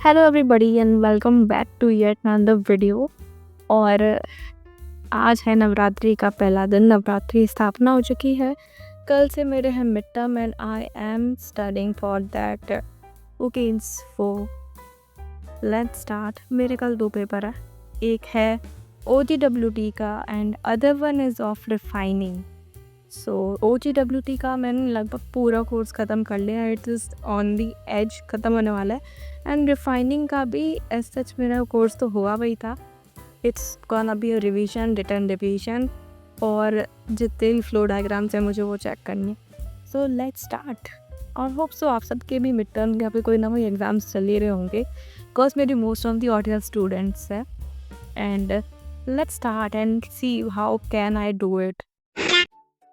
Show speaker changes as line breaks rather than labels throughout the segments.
Hello everybody and welcome back to yet another video. और आज है नवरात्रि का पहला दिन। नवरात्रि स्थापना हो चुकी है। कल से मेरे हैं mid term and I am studying for that. Okay so let's start. मेरे कल 2 पेपर है। एक है OGWT का and other one is of refining. So OGWT का मैंने लगभग पूरा कोर्स ख़त्म कर लिया। It is on the edge ख़त्म होने वाला है। एंड रिफाइनिंग का भी एज सच मेरा कोर्स तो हुआ वही था। It's gonna be a revision, return revision, और जितने भी फ्लो डायग्राम्स हैं मुझे वो चेक करनी है। सो लेट्स स्टार्ट। और होप सो आप सबके भी मिड टर्म या फिर कोई ना कोई एग्ज़ाम्स चल ही रहे होंगे, बिकॉज मेरी most of the audience students है। And let's start and see how can I do it.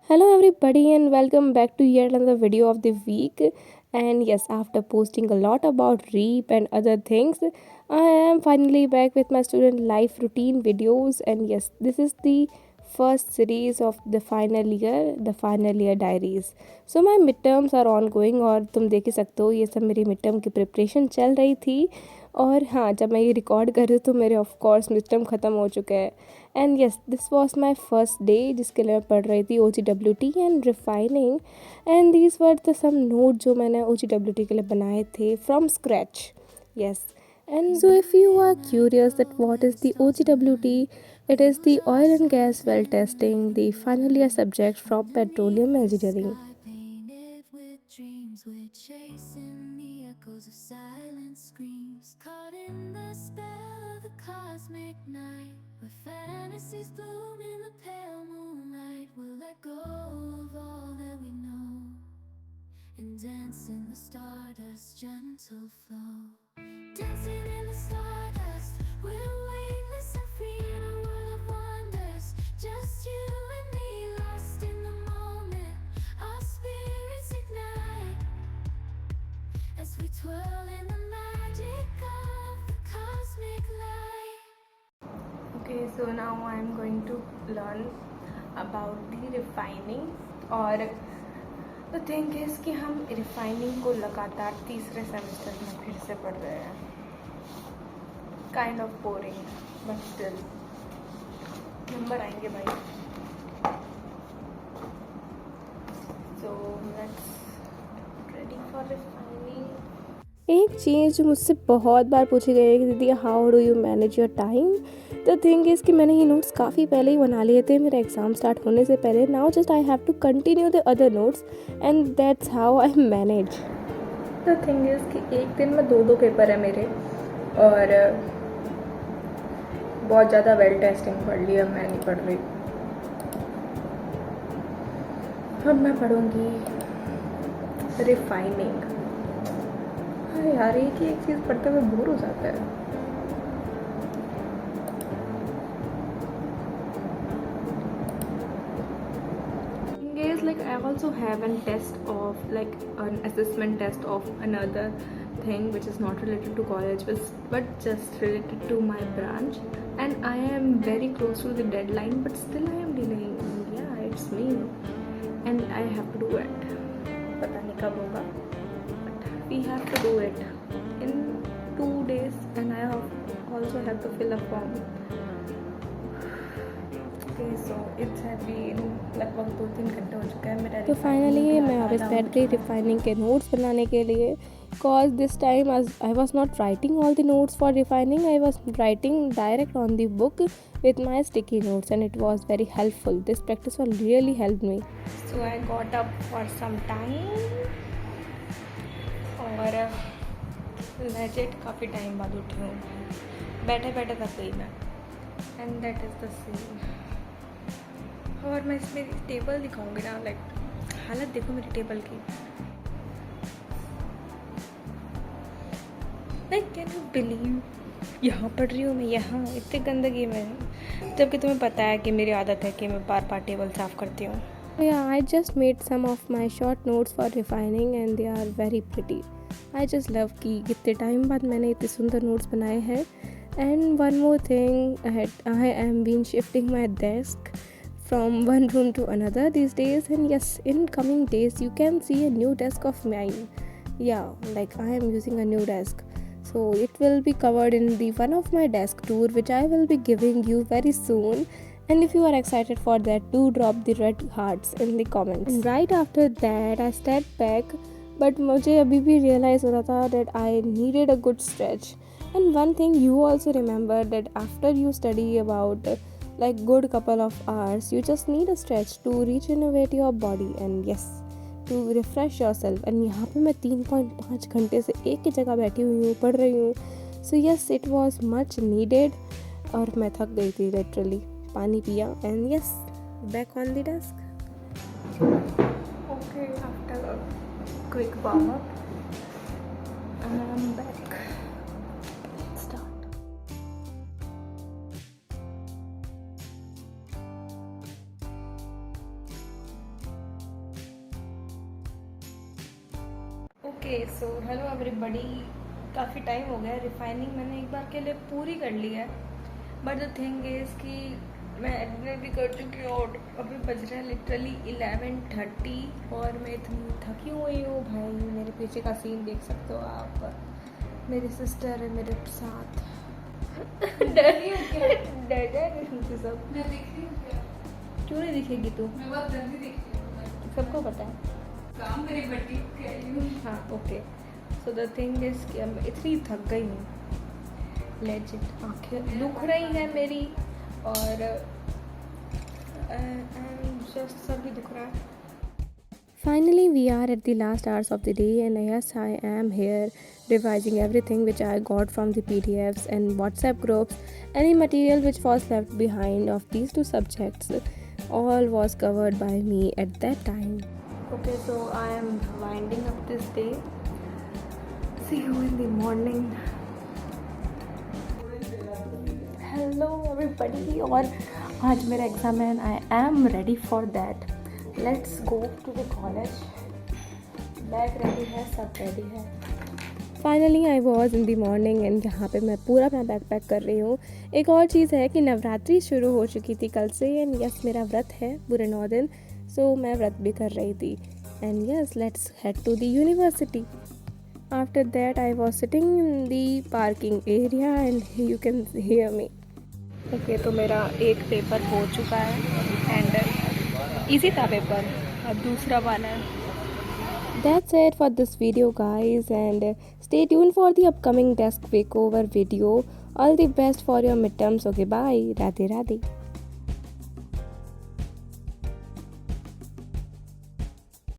Hello everybody and welcome back to yet another video of the week. And yes, after posting a lot about REAP and other things, I am finally back with my student life routine videos. And yes, this is the first series of the final year diaries. So my midterms are ongoing और तुम देख ही सकते हो ये सब मेरी midterm की preparation चल रही थी। और हाँ, जब मैं ये रिकॉर्ड कर रही हूँ तो मेरे ऑफ कोर्स midterm ख़त्म हो चुके हैं। And yes, this was my first day जिसके लिए मैं पढ़ रही थी OGWT and refining. And these were the some note जो मैंने OGWT के लिए बनाए थे from scratch. Yes, and so if you are curious that what is the OGWT, it is the oil and gas well testing, the final year subject from petroleum engineering.
Dreams we're chasing the echoes of silent screams, caught in the spell of the cosmic night, where fantasies bloom in the pale moonlight. We'll let go of all that we know and dance in the stardust, gentle flow. Dancing in the stardust, we're weightless and free in a world of wonders. Just you and me, lost in the moment. Our spirits ignite as we twirl in the magic of the cosmic light.
Okay, so now I am going to learn about the refining. और the thing is कि हम refining को लगातार तीसरे semester में फिर से पढ़ रहे हैं। Kind of boring but still number आएंगे भाई। So let's ready for refining.
एक चीज़ जो मुझसे बहुत बार पूछी गई है कि दीदी how do you manage your time. The thing is कि मैंने ये नोट्स काफ़ी पहले ही बना लिए थे मेरे एग्ज़ाम स्टार्ट होने से पहले। Now just I have to continue the other notes and that's how I manage.
The thing is कि एक दिन में 2 पेपर है मेरे, और बहुत ज़्यादा वेल टेस्टिंग पढ़ लिया। मैं नहीं पढ़ रही। अब मैं पढ़ूँगी रिफाइनिंग। हाँ यार, एक ही एक चीज़ पढ़ते हुए बोर हो जाता है। Like I also have a test of like an assessment test of another thing which is not related to college but just related to my branch, and I am very close to the deadline but still I am delaying. Yeah, it's me and I have to do it. पता नहीं कब होगा but we have to do it in 2 days and I also have to fill a form. So it's been लगभग 2-3 घंटे हो चुका है मेरा।
तो फाइनली मैं वापस बैठ गई रिफाइनिंग के नोट्स बनाने के लिए। Because this time I was not writing all the notes for refining, I was writing direct on the book with my sticky notes and it was very helpful. This practice will really help me.
So I got up for some time और legit काफ़ी time बाद उठी हूँ। बैठे बैठे थक गई मैं, and that is the scene. और मैं इसमें टेबल दिखाऊंगी ना, लाइक हालत देखो मेरी टेबल की। लाइक कैन यू बिलीव, यहाँ पढ़ रही हूँ मैं, यहाँ इतनी गंदगी में, जबकि तुम्हें पता है कि मेरी आदत है कि मैं बार बार टेबल साफ़ करती हूँ।
Yeah, I just made some of my short notes for refining and they are very pretty. I just love कि कितने टाइम बाद मैंने इतने सुंदर नोट्स बनाए हैं। And one more thing, I am been shifting my desk from one room to another these days, and yes, in coming days you can see a new desk of mine. Yeah, like I am using a new desk. So it will be covered in the one of my desk tour which I will be giving you very soon. And if you are excited for that, do drop the red hearts in the comments. And right after that I stepped back, but मुझे अभी भी realize हो रहा था that I needed a good stretch. And one thing you also remember that after you study about like good couple of hours, you just need a stretch to regenerate your body and yes, to refresh yourself. And यहाँ पे मैं 3.5 घंटे से एक ही जगह बैठी हुई हूँ, पढ़ रही हूँ. So yes, it was much needed. और मैं थक गई थी literally. पानी पिया and yes, back on the desk.
Okay, after a quick warm up, I'm back. Let's start. Okay, so hello everybody. काफ़ी टाइम हो गया. रिफाइनिंग मैंने एक बार के लिए पूरी कर ली है, बट द थिंग इज़ कि मैं एडिट भी कर चुकी हूँ और अभी बज रहा है लिटरली 11:30 और मैं इतनी थकी हुई हूँ. भाई मेरे पीछे का सीन देख सकते हो आप. मेरी सिस्टर है मेरे साथ. डर नहीं सब.
मैं दिख रही हूँ क्या?
क्यों नहीं दिखेगी तू?
मैं बहुत जल्दी दिख रही हूँ.
सबको पता है.
काम मेरी बट्टी कह रही हूँ.
हाँ okay. So the thing is कि मैं इतनी थक गई हूँ लेजिट. आँखें दुख रही हैं मेरी और जस्ट सभी दुख रहा है.
Finally, we are at the last hours of the day, and yes, I am here revising everything which I got from the PDFs and WhatsApp groups. Any material which was left behind of these two subjects, all was covered by me at that time.
Okay, so I am winding up this day. See you in the morning. Hello everybody. और आज मेरा exam है and I am ready for that. Let's go to the college. Bag ready है, सब ready है.
Finally, I was in the morning and यहाँ पे मैं पूरा अपना बैग पैक कर रही हूँ. एक और चीज़ है कि नवरात्रि शुरू हो चुकी थी कल से एंड यस मेरा व्रत है पूरे 9 दिन. सो मैं व्रत भी कर रही थी and yes let's head to the university. After that, I was sitting in the parking area and you can hear me.
Okay तो मेरा एक पेपर हो चुका है एंड इजी था पेपर. अब दूसरा वाला है.
That's it for this video, guys, and stay tuned for the upcoming desk makeover video. All the best for your midterms. Okay, bye. Radhe Radhe.